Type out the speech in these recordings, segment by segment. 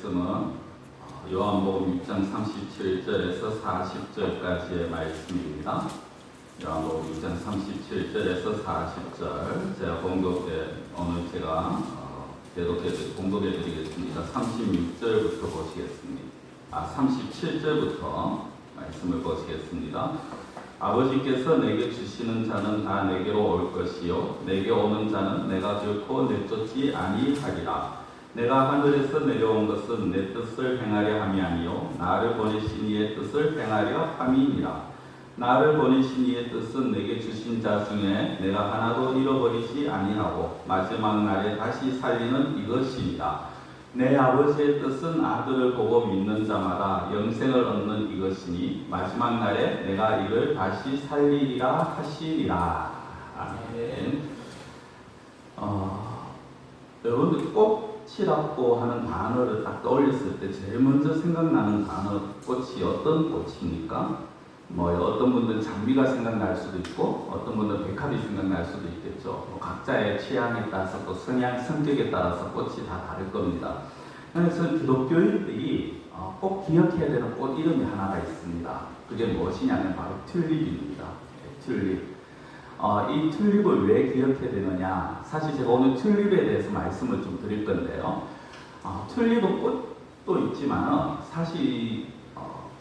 말씀은 요한복음 6장 37절에서 40절까지의 말씀입니다. 요한복음 6장 37절에서 40절 제가 공독해 드리겠습니다. 36절부터 보시겠습니다. 37절부터 말씀을 보시겠습니다. 아버지께서 내게 주시는 자는 다 내게로 올 것이요 내게 오는 자는 내가 결코 내쫓지 아니하리라. 내가 하늘에서 내려온 것은 내 뜻을 행하려 함이 아니요 나를 보내신 이의 뜻을 행하려 함이니라. 나를 보내신 이의 뜻은 내게 주신 자 중에 내가 하나도 잃어버리지 아니하고 마지막 날에 다시 살리는 이것이니라. 내 아버지의 뜻은 아들을 보고 믿는 자마다 영생을 얻는 이것이니 마지막 날에 내가 이를 다시 살리리라 하시니라. 아멘. 여러분들 꽃이라고 하는 단어를 딱 떠올렸을 때 제일 먼저 생각나는 단어 꽃이 어떤 꽃입니까? 어떤 분들은 장미가 생각날 수도 있고 어떤 분들은 백합이 생각날 수도 있겠죠. 각자의 취향에 따라서 또 성격에 따라서 꽃이 다 다를 겁니다. 그래서 기독교인들이 꼭 기억해야 되는 꽃 이름이 하나가 있습니다. 그게 무엇이냐면 바로 튤립입니다. 튤립. 이 튤립을 왜 기억해야 되느냐? 사실 제가 오늘 튤립에 대해서 말씀을 좀 드릴 건데요. 튤립은 꽃도 있지만 사실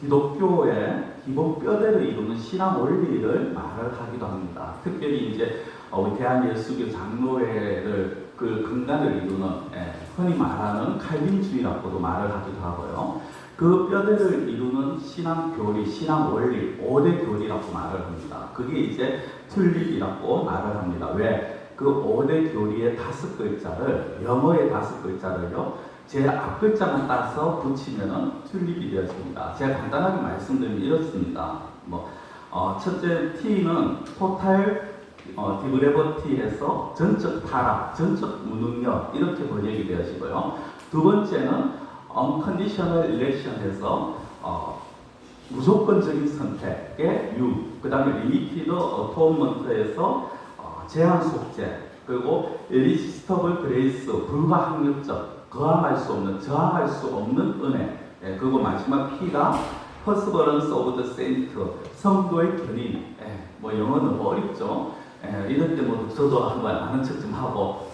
기독교의 기본 뼈대를 이루는 신앙 원리를 말을 하기도 합니다. 특별히 이제 우리 대한예수교 장로회를 그 근간을 이루는 흔히 말하는 칼빈주의라고도 말을 하기도 하고요. 그 뼈대를 이루는 신앙 교리, 신앙 원리, 5대 교리라고 말을 합니다. 그게 이제 튤립이라고 말을 합니다. 왜? 그 5대 교리의 5글자를, 영어의 5글자를요, 제 앞글자만 따서 붙이면은 튤립이 되었습니다. 제가 간단하게 말씀드리면 이렇습니다. 첫째 T는 토탈 디브레버티에서 전적 타락, 전적 무능력 이렇게 번역이 되어지고요. 두 번째는 unconditional election에서 무조건적인 선택의 U, 그 다음에 limited atonement에서 제한 속죄, 그리고 irresistible grace, 불가항력적 거항할 수 없는, 저항할 수 없는 은혜. 그리고 마지막 P가 perseverance of the saint, 성도의 견인. 영어는 어렵죠. 이럴 때 저도 한번 아는 척 좀 하고.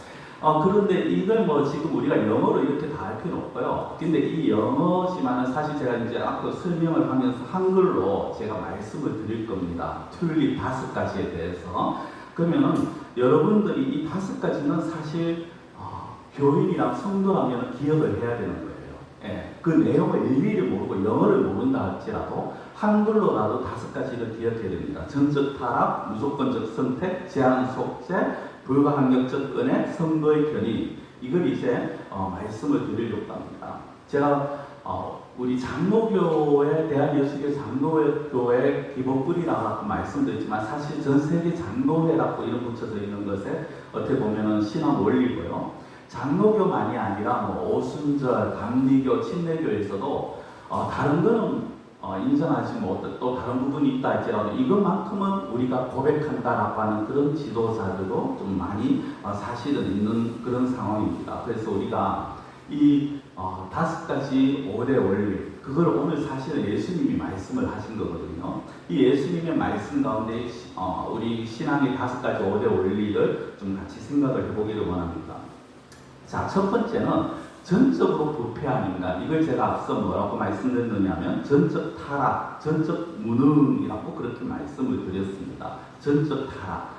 그런데 이걸 지금 우리가 영어로 이렇게 다 할 필요는 없고요. 근데 이 영어지만은 사실 제가 이제 앞으로 설명을 하면서 한글로 제가 말씀을 드릴 겁니다. 튤립 5가지에 대해서. 그러면은 여러분들이 이 5가지는 사실 교인이랑 성도라면 기억을 해야 되는 거예요. 그 내용을 일일이 모르고 영어를 모른다 할지라도 한글로라도 5가지를 기억해야 됩니다. 전적 타락, 무조건적 선택, 제한 속죄, 불가항력적 은혜, 성도의 견인. 이걸 이제 말씀을 드리려고 합니다. 제가 우리 장로교회, 대한예수교 장로교회 기본뿌리라고 말씀드렸지만 사실 전 세계 장로회라고 이름 붙여져 있는 것에 어떻게 보면은 신앙 원리고요. 장로교만이 아니라 오순절, 감리교, 침례교에서도 다른 거는 인정하지 또 다른 부분이 있다 할지라도 이것만큼은 우리가 고백한다라고 하는 그런 지도자들도 좀 많이 사실은 있는 그런 상황입니다. 그래서 우리가 이 5가지 5대 원리, 그걸 오늘 사실은 예수님이 말씀을 하신 거거든요. 이 예수님의 말씀 가운데 우리 신앙의 5가지 5대 원리를 좀 같이 생각을 해보기를 원합니다. 자, 첫 번째는 전적으로 부패한 인간. 이걸 제가 앞서 뭐라고 말씀드렸느냐면 전적 타락, 전적 무능이라고 그렇게 말씀을 드렸습니다. 전적 타락.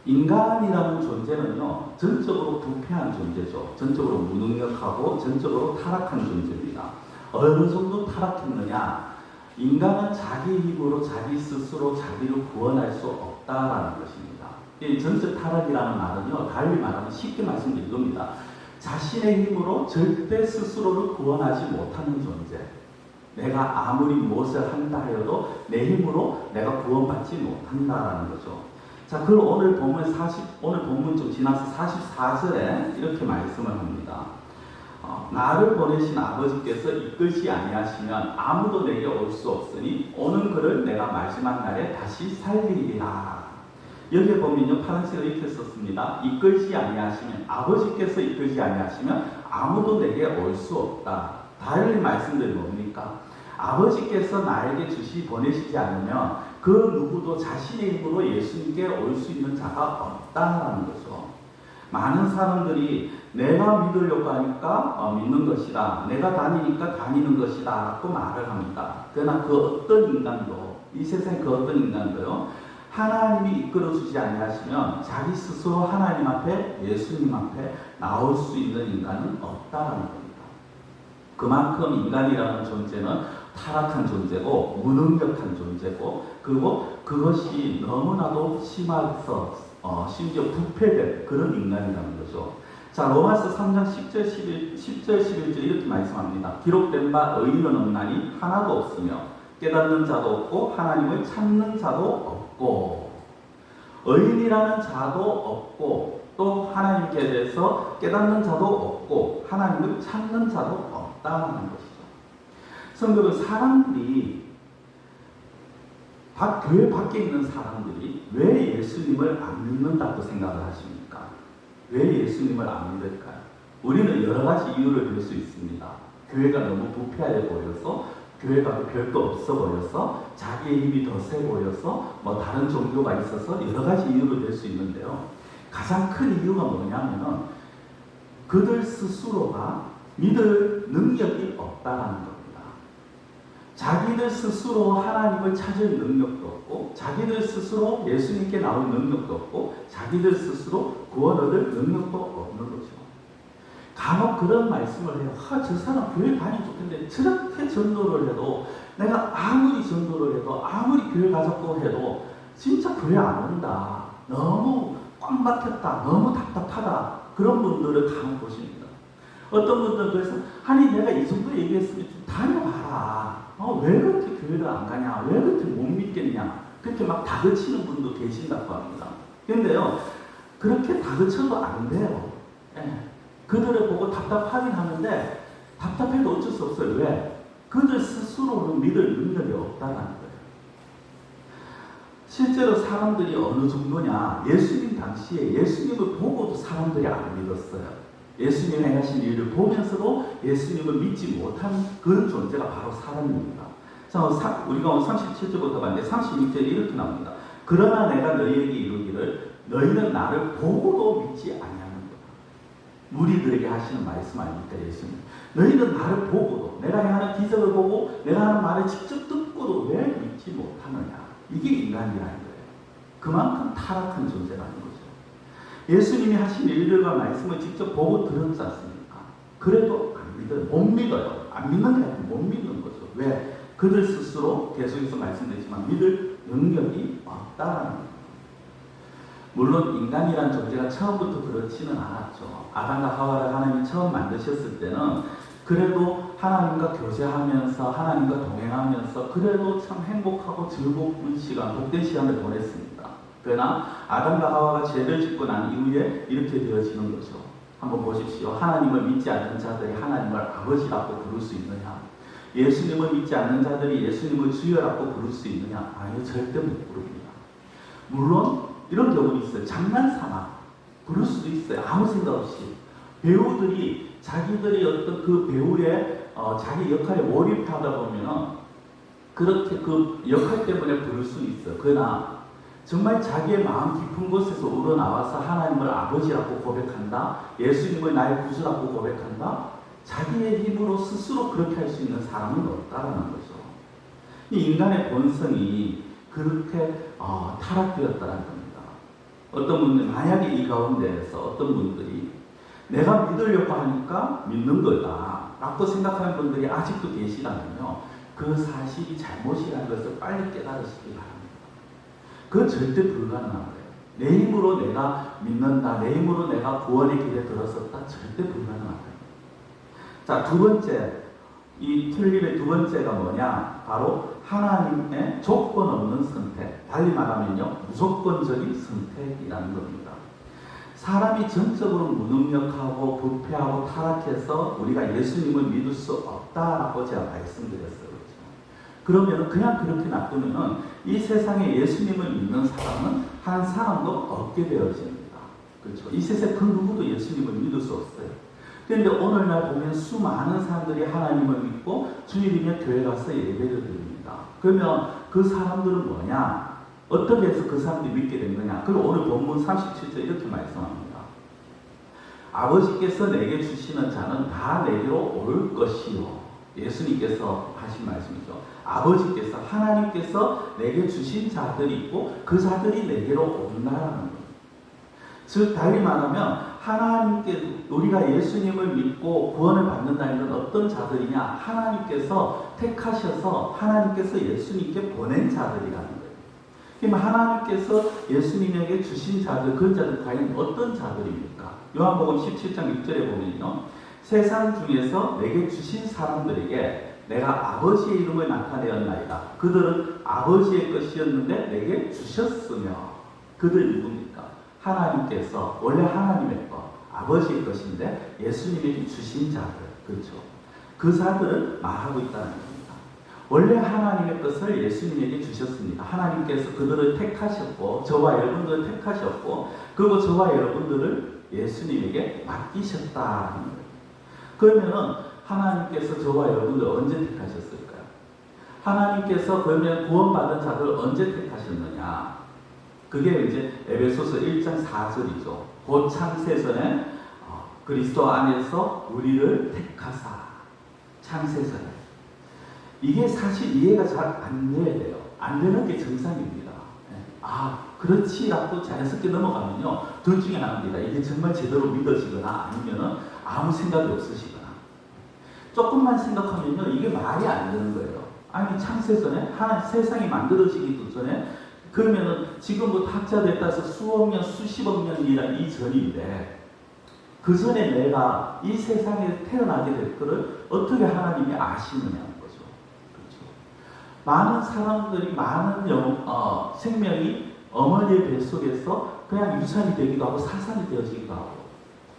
인간이라는 존재는요, 전적으로 부패한 존재죠. 전적으로 무능력하고 전적으로 타락한 존재입니다. 어느 정도 타락했느냐? 인간은 자기 힘으로 자기 스스로 자기를 구원할 수 없다라는 것입니다. 이 전적 타락이라는 말은요, 달리 말하면 쉽게 말씀드린 겁니다. 자신의 힘으로 절대 스스로를 구원하지 못하는 존재. 내가 아무리 무엇을 한다 해도 내 힘으로 내가 구원받지 못한다라는 거죠. 자, 그걸 오늘 본문 좀 지나서 44절에 이렇게 말씀을 합니다. 나를 보내신 아버지께서 이끌지 아니하시면 아무도 내게 올 수 없으니 오는 그를 내가 마지막 날에 다시 살리리라. 여기에 보면요, 파란색으로 이렇게 썼습니다. 이끌지 아니하시면, 아버지께서 이끌지 아니하시면 아무도 내게 올 수 없다. 달리 말씀드린 뭡니까? 아버지께서 나에게 보내시지 않으면 그 누구도 자신의 힘으로 예수님께 올 수 있는 자가 없다는 거죠. 많은 사람들이 내가 믿으려고 하니까 믿는 것이다. 내가 다니니까 다니는 것이다. 라고 말을 합니다. 그러나 그 어떤 인간도, 이 세상의 그 어떤 인간도요, 하나님이 이끌어주지 아니하시면 자기 스스로 하나님 앞에, 예수님 앞에 나올 수 있는 인간은 없다라는 겁니다. 그만큼 인간이라는 존재는 타락한 존재고 무능력한 존재고, 그리고 그것이 너무나도 심해서 심지어 부패된 그런 인간이라는 거죠. 자, 로마서 3장 10절 11절 이렇게 말씀합니다. 기록된 바 의인은 없나니 하나도 없으며 깨닫는 자도 없고 하나님을 찾는 자도 없고. 의인이라는 자도 없고 또 하나님께 대해서 깨닫는 자도 없고 하나님을 찾는 자도 없다는 것이죠. 성도는 사람들이, 교회 밖에 있는 사람들이 왜 예수님을 안 믿는다고 생각을 하십니까? 왜 예수님을 안 믿을까요? 우리는 여러 가지 이유를 들 수 있습니다. 교회가 너무 부패하여 보여서, 교회가 별도 없어 보여서, 자기의 힘이 더 세 보여서, 다른 종교가 있어서 여러 가지 이유를 들 수 있는데요. 가장 큰 이유가 뭐냐면은 그들 스스로가 믿을 능력이 없다라는 겁니다. 자기들 스스로 하나님을 찾을 능력도 없고, 자기들 스스로 예수님께 나올 능력도 없고, 자기들 스스로 구원 얻을 능력도 없는 거죠. 간혹 그런 말씀을 해요. 저 사람 교회 다니면 좋겠는데 저렇게 전도를 해도, 내가 아무리 전도를 해도, 아무리 교회 가자고 해도 진짜 교회 안 온다. 너무 꽉 막혔다. 너무 답답하다. 그런 분들을 간혹 보십니다. 어떤 분들은 그래서 아니 내가 이 정도 얘기했으면 좀 다녀봐라. 왜 그렇게 교회를 안 가냐? 왜 그렇게 못 믿겠냐? 그렇게 막 다그치는 분도 계신다고 합니다. 그런데요, 그렇게 다그쳐도 안 돼요. 그들을 보고 답답하긴 하는데 답답해도 어쩔 수 없어요. 왜? 그들 스스로는 믿을 능력이 없다는 거예요. 실제로 사람들이 어느 정도냐? 예수님 당시에 예수님을 보고도 사람들이 안 믿었어요. 예수님이 행하신 일을 보면서도 예수님을 믿지 못한 그런 존재가 바로 사람입니다. 자, 우리가 오늘 37절부터 봤는데 36절에 이렇게 나옵니다. 그러나 내가 너희에게 이르기를 너희는 나를 보고도 믿지 아니하는 거다. 무리들에게 하시는 말씀 아닙니까, 예수님? 너희는 나를 보고도, 내가 행하는 기적을 보고 내가 하는 말을 직접 듣고도 왜 믿지 못하느냐? 이게 인간이라는 거예요. 그만큼 타락한 존재라는 거죠. 예수님이 하신 일들과 말씀을 직접 보고 들었지 않습니까? 그래도 안 믿어요. 못 믿어요. 안 믿는 게 아니고 못 믿는 거죠. 왜? 그들 스스로 계속해서 말씀드리지만 믿을 능력이 없다라는 거예요. 물론 인간이란 존재가 처음부터 그렇지는 않았죠. 아담과 하와를 하나님이 처음 만드셨을 때는 그래도 하나님과 교제하면서 하나님과 동행하면서 그래도 참 행복하고 즐거운 시간, 복된 시간을 보냈습니다. 그러나 아담과 하와가 죄를 짓고 난 이후에 이렇게 되어지는 거죠. 한번 보십시오. 하나님을 믿지 않는 자들이 하나님을 아버지라고 부를 수 있느냐? 예수님을 믿지 않는 자들이 예수님을 주여라고 부를 수 있느냐? 아니요, 절대 못 부릅니다. 물론 이런 경우도 있어요. 장난삼아 부를 수도 있어요. 아무 생각 없이. 배우들이 자기들이 어떤 그 배우의 자기 역할에 몰입하다 보면 그렇게 그 역할 때문에 부를 수 있어요. 그러나 정말 자기의 마음 깊은 곳에서 우러나와서 하나님을 아버지라고 고백한다. 예수님을 나의 구주라고 고백한다. 자기의 힘으로 스스로 그렇게 할 수 있는 사람은 없다라는 거죠. 이 인간의 본성이 그렇게 타락되었다는 겁니다. 어떤 분들, 만약에 이 가운데에서 어떤 분들이 내가 믿으려고 하니까 믿는 거다 라고 생각하는 분들이 아직도 계시다면요, 그 사실이 잘못이라는 것을 빨리 깨달으시기 바랍니다. 그건 절대 불가능한 거예요. 내 힘으로 내가 믿는다, 내 힘으로 내가 구원의 길에 들어섰다, 절대 불가능한 거예요. 자, 두 번째, 이 틀림의 두 번째가 뭐냐? 바로 하나님의 조건 없는 선택, 달리 말하면요, 무조건적인 선택이라는 겁니다. 사람이 전적으로 무능력하고 부패하고 타락해서 우리가 예수님을 믿을 수 없다라고 제가 말씀드렸어요. 그러면 그냥 그렇게 놔두면 이 세상에 예수님을 믿는 사람은 한 사람도 없게 되어집니다. 그렇죠? 이 세상에 그 누구도 예수님을 믿을 수 없어요. 그런데 오늘날 보면 수많은 사람들이 하나님을 믿고 주일이면 교회 가서 예배를 드립니다. 그러면 그 사람들은 뭐냐? 어떻게 해서 그 사람들이 믿게 된 거냐? 그리고 오늘 본문 37절 이렇게 말씀합니다. 아버지께서 내게 주시는 자는 다 내게로 올 것이요. 예수님께서 하신 말씀이죠. 아버지께서, 하나님께서 내게 주신 자들이 있고 그 자들이 내게로 온다라는 거예요. 즉 달리 말하면 하나님께 우리가 예수님을 믿고 구원을 받는다는 건 어떤 자들이냐? 하나님께서 택하셔서 하나님께서 예수님께 보낸 자들이라는 거예요. 그럼 하나님께서 예수님에게 주신 자들, 그 자들 과연 어떤 자들입니까? 요한복음 17장 6절에 보면요, 세상 중에서 내게 주신 사람들에게 내가 아버지의 이름을 나타내었나이다. 그들은 아버지의 것이었는데 내게 주셨으며. 그들 누굽니까? 하나님께서, 원래 하나님의 것, 아버지의 것인데 예수님에게 주신 자들, 그렇죠? 그 자들을 말하고 있다는 겁니다. 원래 하나님의 것을 예수님에게 주셨습니다. 하나님께서 그들을 택하셨고 저와 여러분들을 택하셨고 그리고 저와 여러분들을 예수님에게 맡기셨다는 거예요. 그러면은 하나님께서 저와 여러분들 언제 택하셨을까요? 하나님께서 그러면 구원받은 자들을 언제 택하셨느냐? 그게 이제 에베소서 1장 4절이죠. 곧 창세전에 그리스도 안에서 우리를 택하사. 창세전에. 이게 사실 이해가 잘 안 돼요. 안 되는 게 정상입니다. 그렇지라고 자연스럽게 넘어가면요, 둘 중에 하나입니다. 이게 정말 제대로 믿어지거나 아니면은 아무 생각이 없으시거나. 조금만 생각하면요, 이게 말이 안 되는 거예요. 아니, 창세전에, 세상이 만들어지기도 전에, 그러면은 지금부터 학자들에 따라서 수억 년, 수십억 년이란 이 전인데, 그 전에 내가 이 세상에 태어나게 될 거를 어떻게 하나님이 아시느냐는 거죠. 그렇죠? 많은 사람들이, 많은 생명이 어머니의 뱃속에서 그냥 유산이 되기도 하고 사산이 되어지기도 하고,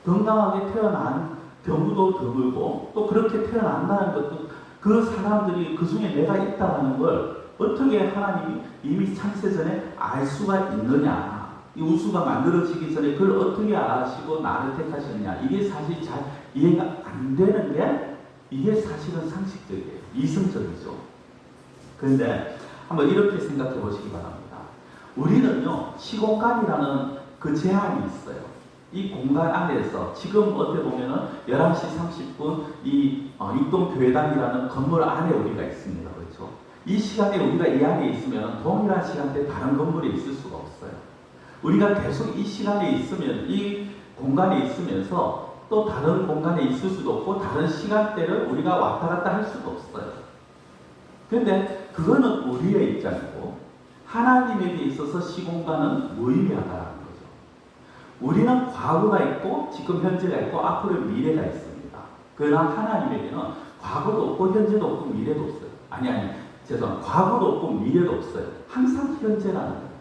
건강하게 태어난 경우도 드물고, 또 그렇게 태어난다는 것도 그 사람들이 그 중에 내가 있다는 걸 어떻게 하나님이 이미 창세전에 알 수가 있느냐. 이 우주가 만들어지기 전에 그걸 어떻게 아시고 나를 택하셨냐. 이게 사실 잘 이해가 안 되는 게 이게 사실은 상식적이에요. 이성적이죠. 그런데 한번 이렇게 생각해 보시기 바랍니다. 우리는요, 시공간이라는 그 제한이 있어요. 이 공간 안에서 지금 어떻게 보면은 11시 30분 이 육동교회당이라는 건물 안에 우리가 있습니다. 그렇죠? 이 시간에 우리가 이 안에 있으면 동일한 시간대에 다른 건물에 있을 수가 없어요. 우리가 계속 이 시간에 있으면, 이 공간에 있으면서 또 다른 공간에 있을 수도 없고 다른 시간대를 우리가 왔다 갔다 할 수도 없어요. 그런데 그거는 우리의 입장이고 하나님에게 있어서 시공간은 무의미하다는 거죠. 우리는 과거가 있고 지금 현재가 있고 앞으로 미래가 있습니다. 그러나 하나님에게는 과거도 없고 현재도 없고 미래도 없어요. 죄송합니다. 과거도 없고 미래도 없어요. 항상 현재라는 거예요.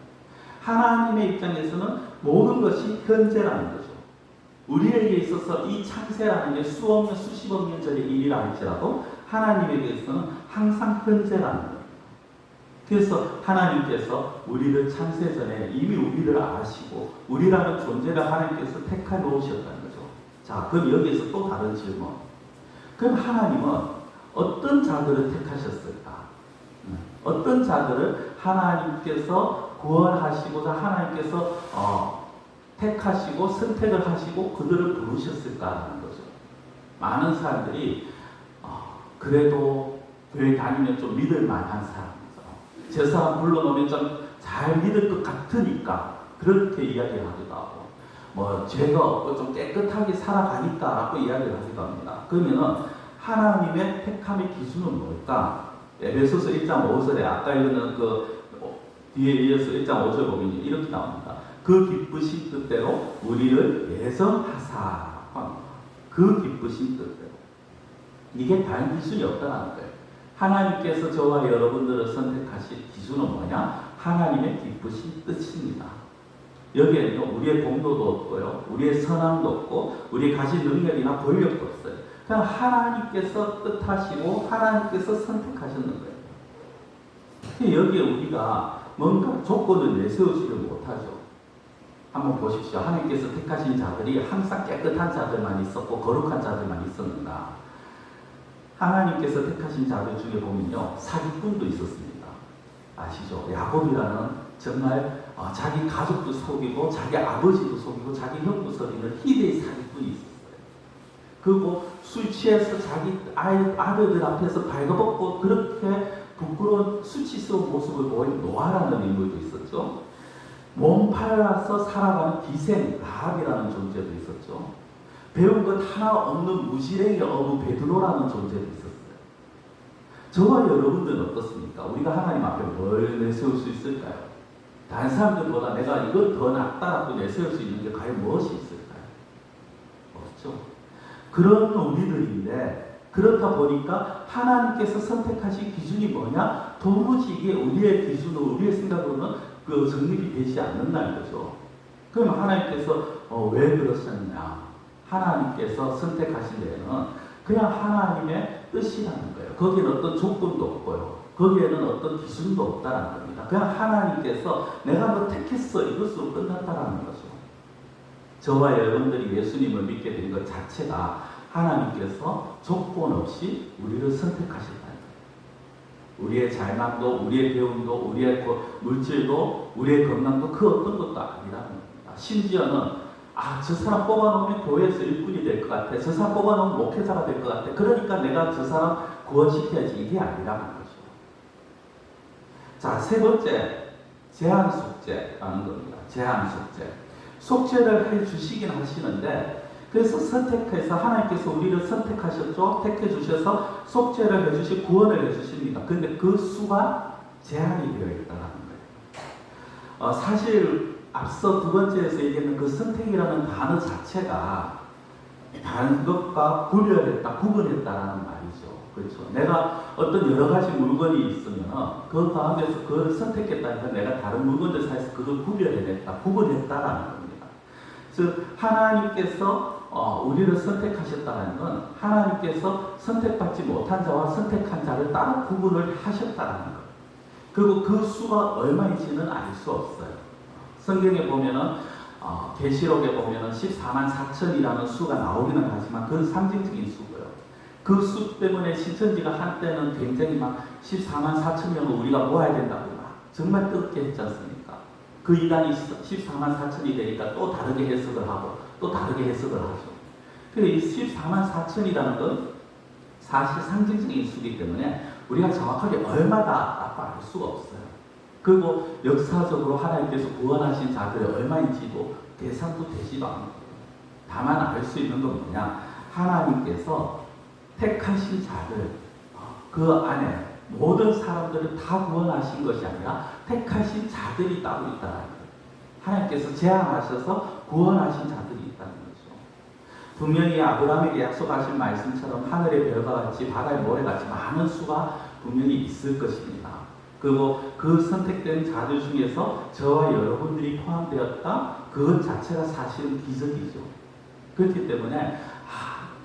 하나님의 입장에서는 모든 것이 현재라는 거죠. 우리에게 있어서 이 창세라는 게 수억 년, 수십억 년 전의 일이라 할지라도 하나님에게서는 항상 현재라는 거예요. 그래서 하나님께서 우리를 창세전에 이미 우리를 아시고 우리라는 존재를 하나님께서 택해 놓으셨다는 거죠. 자, 그럼 여기에서 또 다른 질문. 그럼 하나님은 어떤 자들을 택하셨을까? 어떤 자들을 하나님께서 구원하시고자 하나님께서 택하시고 선택을 하시고 그들을 부르셨을까라는 거죠. 많은 사람들이 그래도 교회 다니면 좀 믿을 만한 사람이죠. 저 사람 불러놓으면 좀 잘 믿을 것 같으니까 그렇게 이야기를 하기도 하고, 뭐 죄가 없고 좀 깨끗하게 살아가니까라고 이야기를 하기도 합니다. 그러면은 하나님의 택함의 기준은 뭘까? 에베소서 1장 5절에 아까 읽은 그 뒤에 이어서 1장 5절 보면 이렇게 나옵니다. 그 기쁘신 뜻대로 우리를 예정하사. 그 기쁘신 뜻대로. 이게 다른 기준이 없다는 거예요. 하나님께서 저와 여러분들을 선택하신 기준은 뭐냐? 하나님의 기쁘신 뜻입니다. 여기에는 우리의 공로도 없고요, 우리의 선함도 없고, 우리의 가진 능력이나 권력도 없어요. 그냥 하나님께서 뜻하시고 하나님께서 선택하셨는 거예요. 여기에 우리가 뭔가 조건을 내세우지를 못하죠. 한번 보십시오. 하나님께서 택하신 자들이 항상 깨끗한 자들만 있었고 거룩한 자들만 있었는가? 하나님께서 택하신 자들 중에 보면요, 사기꾼도 있었습니다. 아시죠? 야곱이라는 정말 자기 가족도 속이고 자기 아버지도 속이고 자기 형도 속이는 희대의 사기꾼이 있었어요. 그리고 술 취해서 자기 아들들 앞에서 발가벗고 그렇게 부끄러운 수치스러운 모습을 보인 노아라는 인물도 있었죠. 몸 팔아서 살아가는 기생 라합이라는 존재도 있었죠. 배운 것 하나 없는 무지랭이 어부 베드로라는 존재도 있었어요. 저와 여러분들은 어떻습니까? 우리가 하나님 앞에 뭘 내세울 수 있을까요? 다른 사람들보다 내가 이걸 더 낫다라고 내세울 수 있는 게 과연 무엇이 있을까요? 없죠. 그런 우리들인데 그렇다 보니까 하나님께서 선택하신 기준이 뭐냐? 도무지 이게 우리의 기준으로 우리의 생각으로는 그 정립이 되지 않는다는 거죠. 그럼 하나님께서 왜 그러셨냐? 하나님께서 선택하신 데에는 그냥 하나님의 뜻이라는 거예요. 거기에는 어떤 조건도 없고요. 거기에는 어떤 기준도 없다는 겁니다. 그냥 하나님께서 내가 너 택했어 이것으로 끝났다라는 거죠. 저와 여러분들이 예수님을 믿게 된 것 자체가 하나님께서 조건 없이 우리를 선택하셨다는 거예요. 우리의 잘남도, 우리의 배움도, 우리의 물질도, 우리의 건강도 그 어떤 것도 아니라는 겁니다. 심지어는 저 사람 뽑아놓으면 교회에서 일꾼이 될 것 같아. 저 사람 뽑아놓으면 목회자가 될 것 같아. 그러니까 내가 저 사람 구원시켜야지. 이게 아니라는 거죠. 자, 세 번째, 제한 속죄라는 겁니다. 제한 속죄. 속죄를 해주시긴 하시는데, 그래서 선택해서 하나님께서 우리를 선택하셨죠. 택해 주셔서 속죄를 해주시 구원을 해주십니다. 그런데 그 수가 제한이 되어 있다는 거예요. 사실 앞서 두 번째에서 얘기했는 그 선택이라는 단어 자체가 다른 것과 구별했다, 구분했다라는 말이죠. 그렇죠. 내가 어떤 여러 가지 물건이 있으면 그 가운데서 그걸 선택했다니까 내가 다른 물건들 사이에서 그걸 구별해냈다, 구분했다라는 겁니다. 즉 하나님께서 우리를 선택하셨다는 건 하나님께서 선택받지 못한 자와 선택한 자를 따로 구분을 하셨다는 것. 그리고 그 수가 얼마인지는 알 수 없어요. 성경에 보면은 계시록에 보면은 14만 4천이라는 수가 나오기는 하지만 그건 상징적인 수고요. 그 수 때문에 신천지가 한때는 굉장히 막 14만 4천 명을 우리가 모아야 된다고 막 정말 뜨겁게 했지 않습니까? 그 이단이 14만 4천이 되니까 또 다르게 해석을 하고 또 다르게 해석을 하죠. 그래서 이 14만 4천이라는 건 사실 상징적인 수이기 때문에 우리가 정확하게 얼마다라고 알 수가 없어요. 그리고 역사적으로 하나님께서 구원하신 자들이 얼마인지도 계산도 되지도 않고 다만 알 수 있는 건 뭐냐? 하나님께서 택하신 자들 그 안에 모든 사람들을 다 구원하신 것이 아니라 택하신 자들이 따로 있다는 거예요. 하나님께서 제한하셔서 구원하신 자들이 있다는 거죠. 분명히 아브라함에게 약속하신 말씀처럼 하늘의 별과 같이 바다의 모래같이 많은 수가 분명히 있을 것입니다. 그리고 그 선택된 자들 중에서 저와 여러분들이 포함되었다. 그것 자체가 사실은 기적이죠. 그렇기 때문에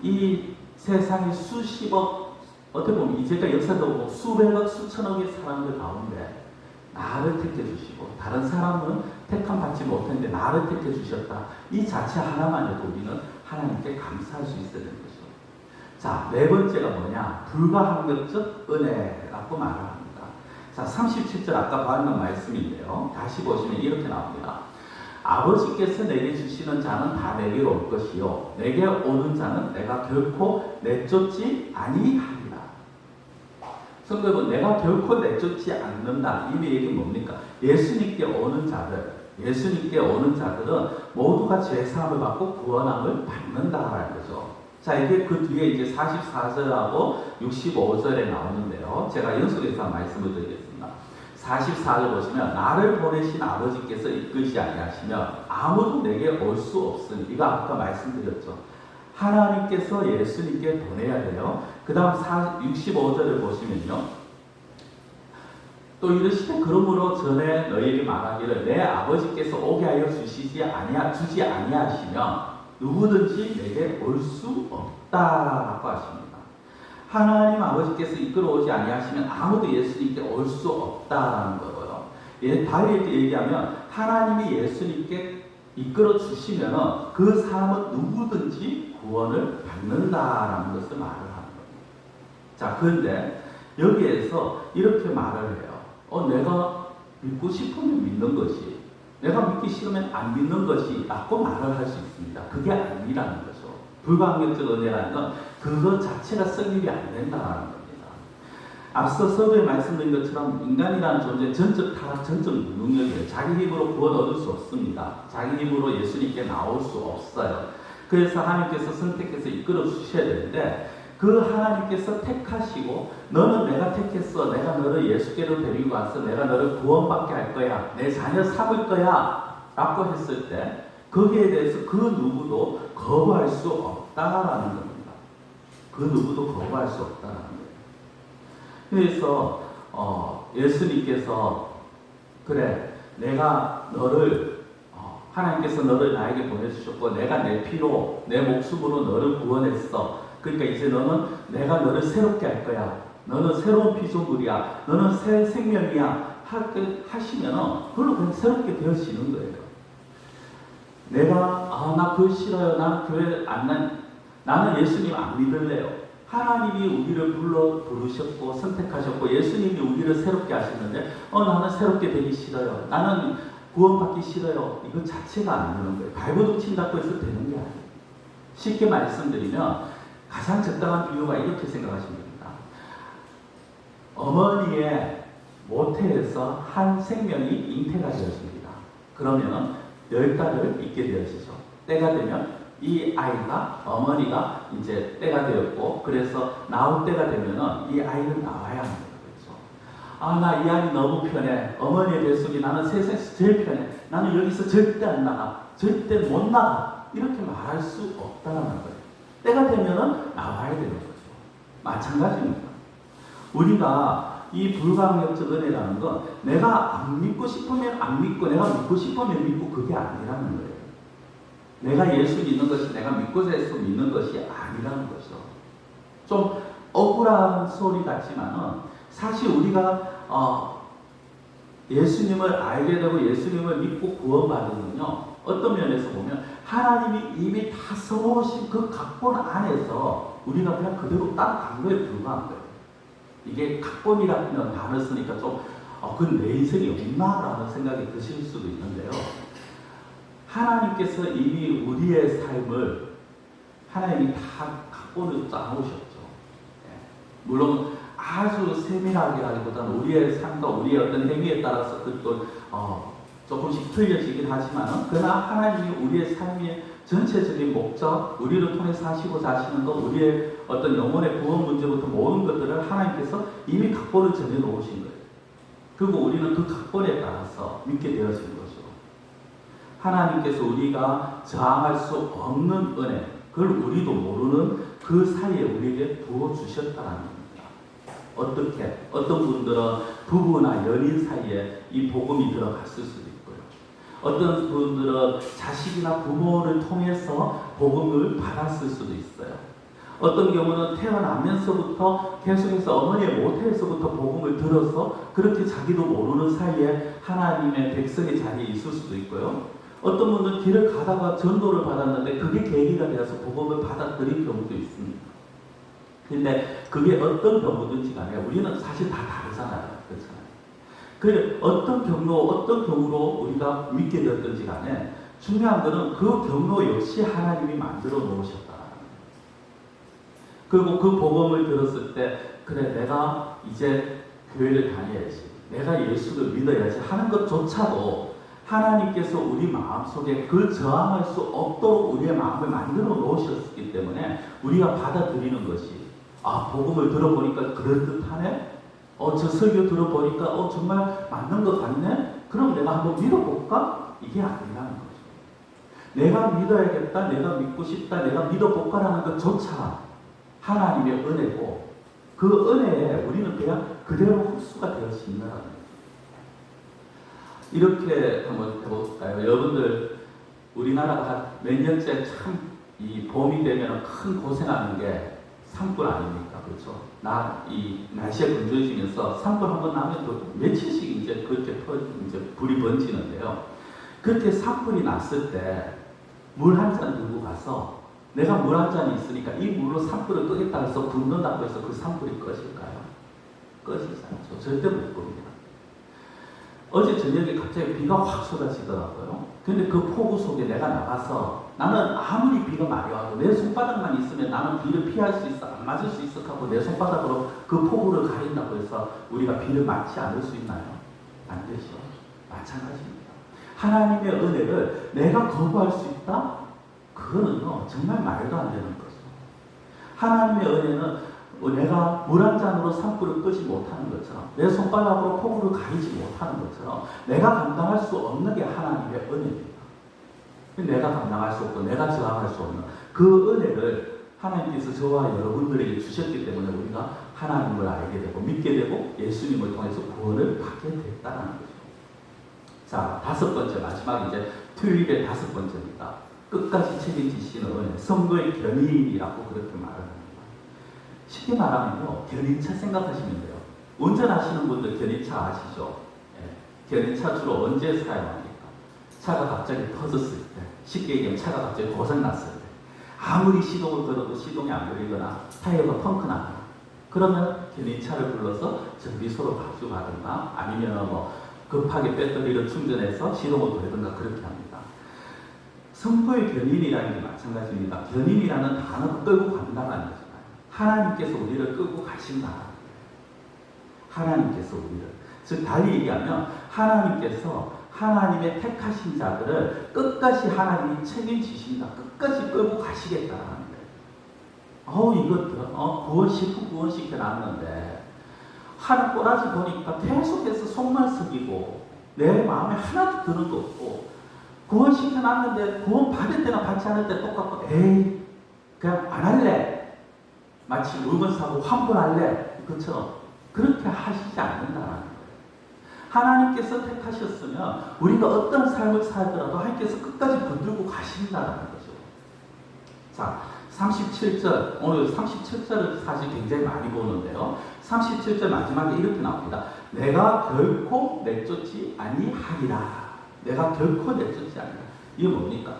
이 세상에 수십억, 어떻게 보면 이제까지 역사적으로 수백억, 수천억의 사람들 가운데 나를 택해 주시고 다른 사람은 택함 받지 못했는데 나를 택해 주셨다. 이 자체 하나만 해도 우리는 하나님께 감사할 수 있어야 되는 거죠. 자, 네 번째가 뭐냐? 불가항력적 은혜라고 말합니다. 자, 37절 아까 봤던 말씀인데요. 다시 보시면 이렇게 나옵니다. 아버지께서 내게 주시는 자는 다 내게로 올 것이요 내게 오는 자는 내가 결코 내쫓지 아니하리라. 성경은 내가 결코 내쫓지 않는다. 이 얘기는 뭡니까? 예수님께 오는 자들은 모두가 죄사함을 받고 구원함을 받는다라는 거죠. 자, 이게 그 뒤에 이제 44절하고 65절에 나오는데요. 제가 연속해서 말씀을 드리겠습니다. 44절 보시면 나를 보내신 아버지께서 이끄시 아니하시면 아무도 내게 올 수 없으니, 이거 아까 말씀드렸죠. 하나님께서 예수님께 보내야 돼요. 그 다음 65절을 보시면요. 또 이르시되 그러므로 전에 너희에게 말하기를 내 아버지께서 오게 하여 주지 아니하시면 누구든지 내게 올 수 없다라고 하십니다. 하나님 아버지께서 이끌어 오지 아니하시면 아무도 예수님께 올 수 없다라는 거고요. 다르게 얘기하면 하나님이 예수님께 이끌어 주시면 그 사람은 누구든지 구원을 받는다라는 것을 말을 하는 겁니다. 자, 그런데 여기에서 이렇게 말을 해요. 내가 믿고 싶으면 믿는 것이, 내가 믿기 싫으면 안 믿는 것이 라고 말을 할 수 있습니다. 그게 아니라는 거죠. 불가항력적 은혜라는 건 그것 자체가 성립이 안 된다는 겁니다. 앞서 서두에 말씀드린 것처럼 인간이라는 존재는 전적 타락, 전적 무능력이에요. 자기 힘으로 구원 얻을 수 없습니다. 자기 힘으로 예수님께 나올 수 없어요. 그래서 하나님께서 선택해서 이끌어 주셔야 되는데, 그 하나님께서 택하시고 너는 내가 택했어, 내가 너를 예수께로 데리고 와서 내가 너를 구원받게 할 거야, 내 자녀 삼을 거야 라고 했을 때 거기에 대해서 그 누구도 거부할 수 없다라는 겁니다. 그 누구도 거부할 수 없다라는 거예요. 그래서 예수님께서 그래, 내가 너를 하나님께서 너를 나에게 보내주셨고 내가 내 피로 내 목숨으로 너를 구원했어. 그러니까 이제 내가 너를 새롭게 할 거야. 너는 새로운 피조물이야. 너는 새 생명이야. 하시면은 그걸로 그냥 새롭게 되어지는 거예요. 내가 나 그거 싫어요. 나는 교회 나는 예수님 안 믿을래요. 하나님이 우리를 부르셨고 선택하셨고 예수님이 우리를 새롭게 하셨는데 나는 새롭게 되기 싫어요. 나는 구원받기 싫어요. 이거 자체가 안 되는 거예요. 발버둥 친다고 해서 되는 게 아니에요. 쉽게 말씀드리면 가장 적당한 비유가 이렇게 생각하시면 됩니다. 어머니의 모태에서 한 생명이 잉태가 되었습니다. 그러면 10달을 있게 되어지죠. 때가 되면 이 아이가, 어머니가 이제 때가 되었고, 그래서 나올 때가 되면은 이 아이는 나와야 합니다. 그렇죠? 나 이 아이 너무 편해. 어머니의 뱃속이 나는 세상에서 제일 편해. 나는 여기서 절대 안 나가. 절대 못 나가. 이렇게 말할 수 없다는 거예요. 때가 되면은 나와야 되는 거죠. 마찬가지입니다. 우리가 이 불가항력적 은혜라는 건 내가 안 믿고 싶으면 안 믿고 내가 믿고 싶으면 믿고 그게 아니라는 거예요. 내가 예수 믿는 것이 내가 믿고자 해서 믿는 것이 아니라는 거죠. 좀 억울한 소리 같지만은 사실 우리가 예수님을 알게 되고 예수님을 믿고 구원받으면요, 어떤 면에서 보면 하나님이 이미 다 써놓으신 그 각본 안에서 우리가 그냥 그대로 따라간 거에 불과한 거예요. 이게 각본이라는 단어를 쓰니까 좀 그건 내 인생이 없나라는 생각이 드실 수도 있는데요. 하나님께서 이미 우리의 삶을 하나님이 다 각본을 짜놓으셨죠. 물론 아주 세밀하게라기보다는 우리의 삶과 우리의 어떤 행위에 따라서 그것도 조금씩 틀려지긴 하지만, 그러나 하나님이 우리의 삶의 전체적인 목적, 우리를 통해서 하시고자 하시는 것, 우리의 어떤 영혼의 구원 문제부터 모든 것들을 하나님께서 이미 각본을 정해놓으신 거예요. 그리고 우리는 그 각본에 따라서 믿게 되어진 거죠. 하나님께서 우리가 저항할 수 없는 은혜, 그걸 우리도 모르는 그 사이에 우리에게 부어주셨다는 겁니다. 어떻게? 어떤 분들은 부부나 연인 사이에 이 복음이 들어갔을 수도 있고요. 어떤 분들은 자식이나 부모를 통해서 복음을 받았을 수도 있어요. 어떤 경우는 태어나면서부터 계속해서 어머니의 모태에서부터 복음을 들어서 그렇게 자기도 모르는 사이에 하나님의 백성의 자리에 있을 수도 있고요. 어떤 분은 길을 가다가 전도를 받았는데 그게 계기가 되어서 복음을 받아들인 경우도 있습니다. 근데 그게 어떤 경우든지 간에 우리는 사실 다 다르잖아요. 그렇잖아요. 그 어떤 경우로 우리가 믿게 되었든지 간에 중요한 것은 그 경로 역시 하나님이 만들어 놓으셨다. 그리고 그 복음을 들었을 때 그래, 내가 이제 교회를 다녀야지, 내가 예수를 믿어야지 하는 것조차도 하나님께서 우리 마음속에 그 저항할 수 없도록 우리의 마음을 만들어 놓으셨기 때문에 우리가 받아들이는 것이, 복음을 들어보니까 그럴듯하네? 저 설교 들어보니까 정말 맞는 것 같네? 그럼 내가 한번 믿어볼까? 이게 아니라는 거죠. 내가 믿어야겠다, 내가 믿고 싶다, 내가 믿어볼까라는 것조차 하나님의 은혜고, 그 은혜에 우리는 그냥 그대로 흡수가 되어진다는 거예요. 이렇게 한번 해볼까요? 여러분들, 우리나라가 몇 년째 참 이 봄이 되면 큰 고생하는 게 산불 아닙니까? 그렇죠? 이 날씨가 건조해지면서 산불 한번 나면 또 며칠씩 이제 그렇게 이제 불이 번지는데요. 그렇게 산불이 났을 때 물 한 잔 들고 가서 내가 물 한 잔이 있으니까 이 물로 산불을 끄겠다 해서 붓는다고 해서 그 산불이 꺼질까요? 꺼지지 않죠. 절대 못 끕니다. 어제 저녁에 갑자기 비가 확 쏟아지더라고요. 근데 그 폭우 속에 내가 나가서 나는 아무리 비가 많이 와도 내 손바닥만 있으면 나는 비를 피할 수 있어, 안 맞을 수 있어 하고 내 손바닥으로 그 폭우를 가린다고 해서 우리가 비를 맞지 않을 수 있나요? 안 되죠. 마찬가지입니다. 하나님의 은혜를 내가 거부할 수 있다? 그거는요, 정말 말도 안 되는 거죠. 하나님의 은혜는 내가 물 한 잔으로 산불을 끄지 못하는 것처럼, 내 손바닥으로 폭우를 가리지 못하는 것처럼 내가 감당할 수 없는 게 하나님의 은혜입니다. 내가 감당할 수 없고 내가 저항할 수 없는 그 은혜를 하나님께서 저와 여러분들에게 주셨기 때문에 우리가 하나님을 알게 되고 믿게 되고 예수님을 통해서 구원을 받게 됐다는 거죠. 자, 다섯 번째, 마지막 이제 토요일의 다섯 번째입니다. 끝까지 책임지시는 은혜, 선거의 견인이라고 그렇게 말을 합니다. 쉽게 말하면요, 견인차 생각하시면 돼요. 운전하시는 분들 견인차 아시죠? 예. 견인차 주로 언제 사용합니까? 차가 갑자기 터졌을 때, 쉽게 얘기하면 차가 갑자기 고장났을 때, 아무리 시동을 걸어도 시동이 안 걸리거나 타이어가 펑크 나거나, 그러면 견인차를 불러서 정비소로 가져가든가 아니면 뭐 급하게 배터리를 충전해서 시동을 걸든가 그렇게 합니다. 선포의 견인이라는 게 마찬가지입니다. 견인이라는 단어가 끌고 간다는 거죠. 하나님께서 우리를 끌고 가신다. 하나님께서 우리를. 즉 달리 얘기하면 하나님께서 하나님의 택하신 자들을 끝까지 하나님이 책임지신다. 끝까지 끌고 가시겠다는 거예요. 이것들 구원시켜 놨는데 하는 꼬라지 보니까 계속해서 속만 썩이고 내 마음에 하나도 드는 거 없고 구원시켜 놨는데 구원 받을 때나 받지 않을 때 똑같고 에이 그냥 안 할래. 마치 물건 사고 환불할래. 그처럼 그렇게 하시지 않는다는 거예요. 하나님께서 택하셨으면 우리가 어떤 삶을 살더라도 하나님께서 끝까지 붙들고 가신다는 거죠. 자, 37절, 오늘 37절을 사실 굉장히 많이 보는데요. 37절 마지막에 이렇게 나옵니다. 내가 결코 내쫓지 아니하리라. 내가 결코 내쫓지 아니하리라. 이게 뭡니까?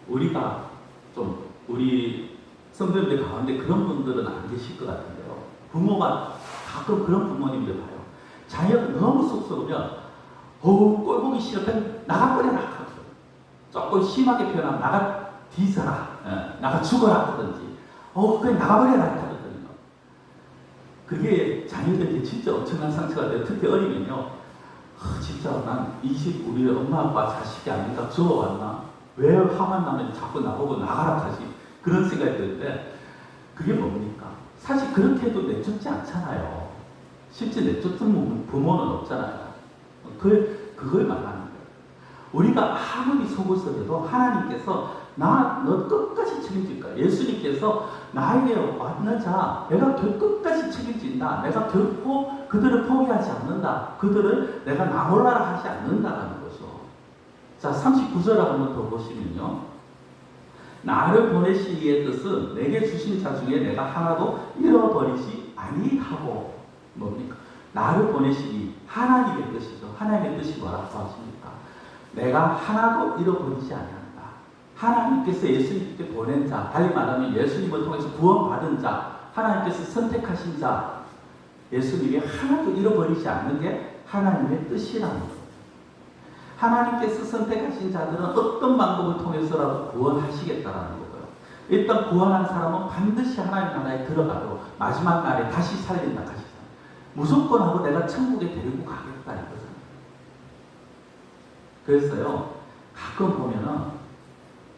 우리가 우리 성도님들 가운데 그런 분들은 안 계실 것 같은데요. 부모가 가끔 그런 부모님들 봐요. 자녀가 너무 쑥스러우면 꼴보기 싫어. 그냥 나가버려라. 조금 심하게 표현하면 나가 뒤져라. 나가 죽어라 하든지 그냥 나가버려라 하거든요. 그게 자녀들에게 진짜 엄청난 상처가 돼요. 특히 어리면요. 진짜 난 우리 엄마 아빠 자식이 아닌가 주워왔나? 왜 화만 나면 자꾸 나보고 나가라 하지? 그런 생각이 드는데 그게 뭡니까? 사실 그렇게 해도 내쫓지 않잖아요. 실제 내쫓는 부모는 없잖아요. 그걸 말하는 거예요. 우리가 아무리 속을 썩여도 하나님께서 너 끝까지 책임질 거야. 예수님께서 나에게 왔는 자 내가 끝까지 책임진다. 내가 결코 그들을 포기하지 않는다. 그들을 내가 나 몰라라 하지 않는다라는 거죠. 자, 39절을 한번 더 보시면요. 나를 보내시기의 뜻은 내게 주신 자 중에 내가 하나도 잃어버리지 아니하고 뭡니까? 나를 보내시기 하나님의 뜻이죠. 하나님의 뜻이 뭐라고 하십니까? 내가 하나도 잃어버리지 아니한다. 하나님께서 예수님께 보낸 자, 달리 말하면 예수님을 통해서 구원받은 자, 하나님께서 선택하신 자, 예수님이 하나도 잃어버리지 않는 게 하나님의 뜻이라는 거예요. 하나님께서 선택하신 자들은 어떤 방법을 통해서라도 구원하시겠다라는 거고요. 일단 구원한 사람은 반드시 하나님 나라에 들어가도 마지막 날에 다시 살린다 하시잖아요. 무조건 하고 내가 천국에 데리고 가겠다 이거잖아요. 그래서요, 가끔 보면은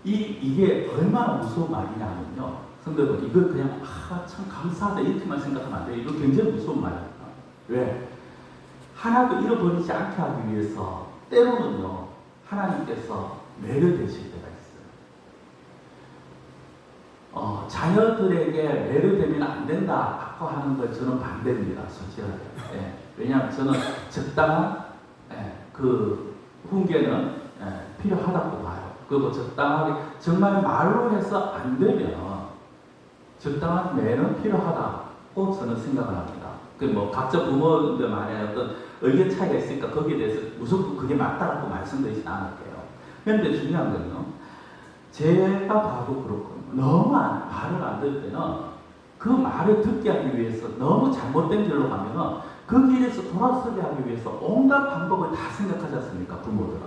이게 얼마나 무서운 말이냐면요. 성도들 이걸 그냥 참 감사하다 이렇게만 생각하면 안 돼요. 이거 굉장히 무서운 말입니다. 왜? 하나도 잃어버리지 않게 하기 위해서 때로는요, 하나님께서 매료되실 때가 있어요. 자녀들에게 매료되면 안 된다고 하는 걸 저는 반대입니다, 솔직하게. 왜냐하면 저는 적당한 그 훈계는 필요하다고 봐요. 그리고 적당하게, 정말 말로 해서 안 되면 적당한 매는 필요하다. 저는 생각을 합니다. 그 뭐 각자 부모들만의 어떤 의견 차이가 있으니까 거기에 대해서 무조건 그게 맞다고 말씀드리진 않을게요. 그런데 중요한 건요, 제가 봐도 그렇고 너무 말을 안 들을 때는 그 말을 듣게 하기 위해서 너무 잘못된 길로 가면은 그 길에서 돌아서게 하기 위해서 온갖 방법을 다 생각하지 않습니까? 부모들은.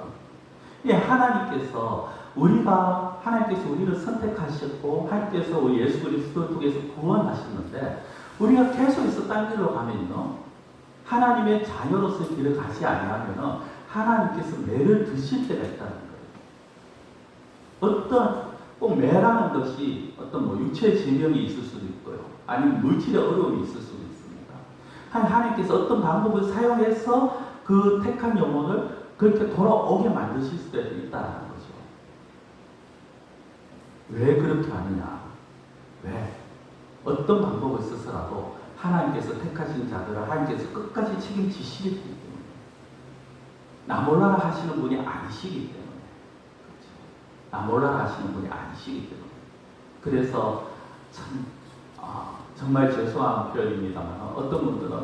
예, 하나님께서 우리를 선택하셨고 하나님께서 우리 예수 그리스도를 통해서 구원하셨는데 우리가 계속해서 딴 길로 가면요, 하나님의 자녀로서의 길을 가지 아니하면은 하나님께서 매를 드실 때가 있다는 거예요. 꼭 매라는 것이 어떤 뭐 육체의 질병이 있을 수도 있고요, 아니면 물질의 어려움이 있을 수도 있습니다. 하나님께서 어떤 방법을 사용해서 그 택한 영혼을 그렇게 돌아오게 만드실 수도 있다는 거죠. 왜 그렇게 하느냐? 왜? 어떤 방법을 써서라도 하나님께서 택하신 자들을 하나님께서 끝까지 책임지시기 때문에, 나 몰라라 하시는 분이 아니시기 때문에, 그렇죠? 나 몰라라 하시는 분이 아니시기 때문에. 그래서 참 정말 죄송한 표현입니다만 어떤 분들은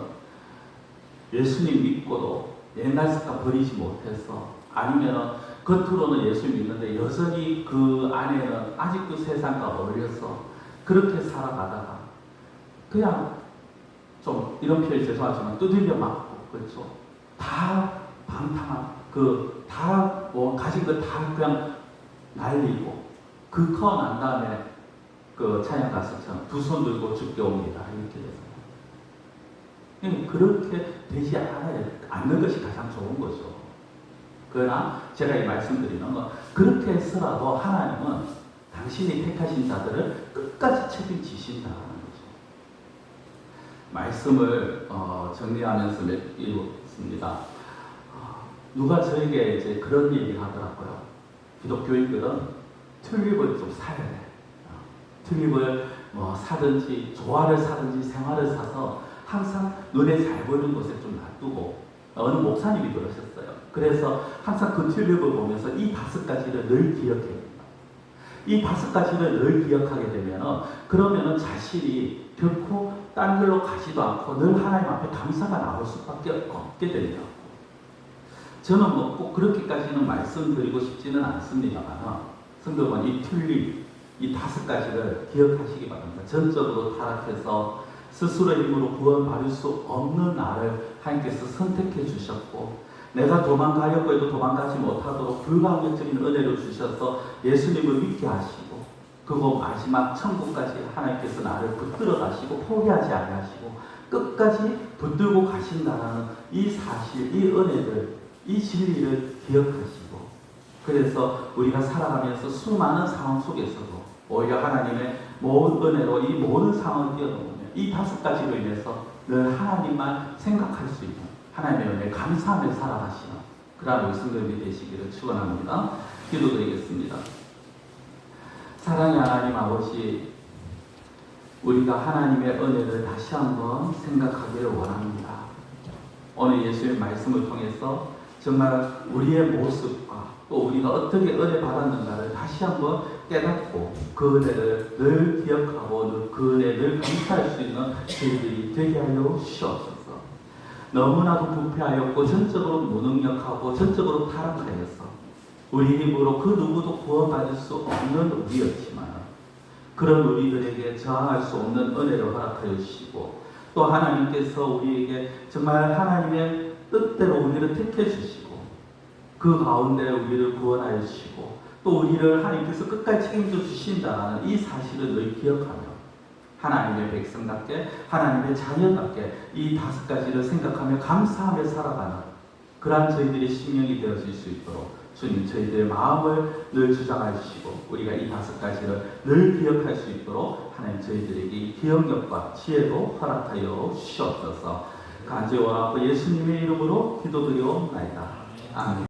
예수님 믿고도 옛날 습관 버리지 못해서, 아니면 겉으로는 예수 믿는데 여전히 그 안에는 아직도 세상과 어울려서 그렇게 살아가다가 그냥 좀 이런 표현이 죄송하지만 두들겨 맞고, 그렇죠? 다 방탕한 다 뭐 가진 거 다 그냥 날리고 그 커 난 다음에 그 찬양 가수처럼 두 손 들고 죽게 옵니다. 이렇게 돼서 그렇게 되지 않는 것이 가장 좋은 거죠. 그러나 제가 이 말씀드리는 건 그렇게 해서라도 하나님은 당신이 택하신 자들을 끝까지 책임지신다는 거죠. 말씀을 정리하면서 읽었습니다. 누가 저에게 이제 그런 얘기를 하더라고요. 기독교인들은 튤립을 좀 사야 돼. 튤립을 뭐 사든지 조화를 사든지 생화를 사서 항상 눈에 잘 보이는 곳에 좀 놔두고, 어느 목사님이 그러셨어요. 그래서 항상 그 튤립을 보면서 이 5가지를 늘 기억해야 된다. 이 5가지를 늘 기억하게 되면은 그러면은 자신이 결코 딴 길로 가지도 않고 늘 하나님 앞에 감사가 나올 수밖에 없게 된다고. 저는 뭐 꼭 그렇게까지는 말씀드리고 싶지는 않습니다만, 성도분 이 튤립, 이 5가지를 기억하시기 바랍니다. 전적으로 타락해서 스스로의 힘으로 구원받을 수 없는 나를 하나님께서 선택해 주셨고, 내가 도망가려고 해도 도망가지 못하도록 불가항력적인 은혜를 주셔서 예수님을 믿게 하시고, 그리고 마지막 천국까지 하나님께서 나를 붙들어 가시고 포기하지 아니하시고 끝까지 붙들고 가신다는 이 사실, 이 은혜들, 이 진리를 기억하시고, 그래서 우리가 살아가면서 수많은 상황 속에서도 오히려 하나님의 모든 은혜로 이 모든 상황을 뛰어넘으며 이 5가지로 인해서 늘 하나님만 생각할 수 있는, 하나님의 은혜에 감사하며 살아가시는 그러한 말씀들이 되시기를 축원합니다. 기도드리겠습니다. 사랑의 하나님 아버지, 우리가 하나님의 은혜를 다시 한번 생각하기를 원합니다. 오늘 예수의 말씀을 통해서 정말 우리의 모습과 또 우리가 어떻게 은혜 받았는가를 다시 한번 깨닫고 그 은혜를 늘 기억하고 그 은혜를 늘 감사할 수 있는 저희들이 되게 하여 주시옵소서. 너무나도 부패하였고 전적으로 무능력하고 전적으로 타락하여서 우리 힘으로 그 누구도 구원받을 수 없는 우리였지만 그런 우리들에게 저항할 수 없는 은혜를 허락하여 주시고, 또 하나님께서 우리에게 정말 하나님의 뜻대로 우리를 택해 주시고 그 가운데 우리를 구원하여 주시고 또 우리를 하나님께서 끝까지 책임져 주신다는 이 사실을 늘 기억하며 하나님의 백성답게, 하나님의 자녀답게 이 5가지를 생각하며 감사하며 살아가는 그러한 저희들의 심령이 되어질 수 있도록 주님 저희들의 마음을 늘 주장해 주시고 우리가 이 5가지를 늘 기억할 수 있도록 하나님 저희들에게 기억력과 지혜도 허락하여 주시옵소서. 간절히 원하고 예수님의 이름으로 기도드리옵나이다. 아멘.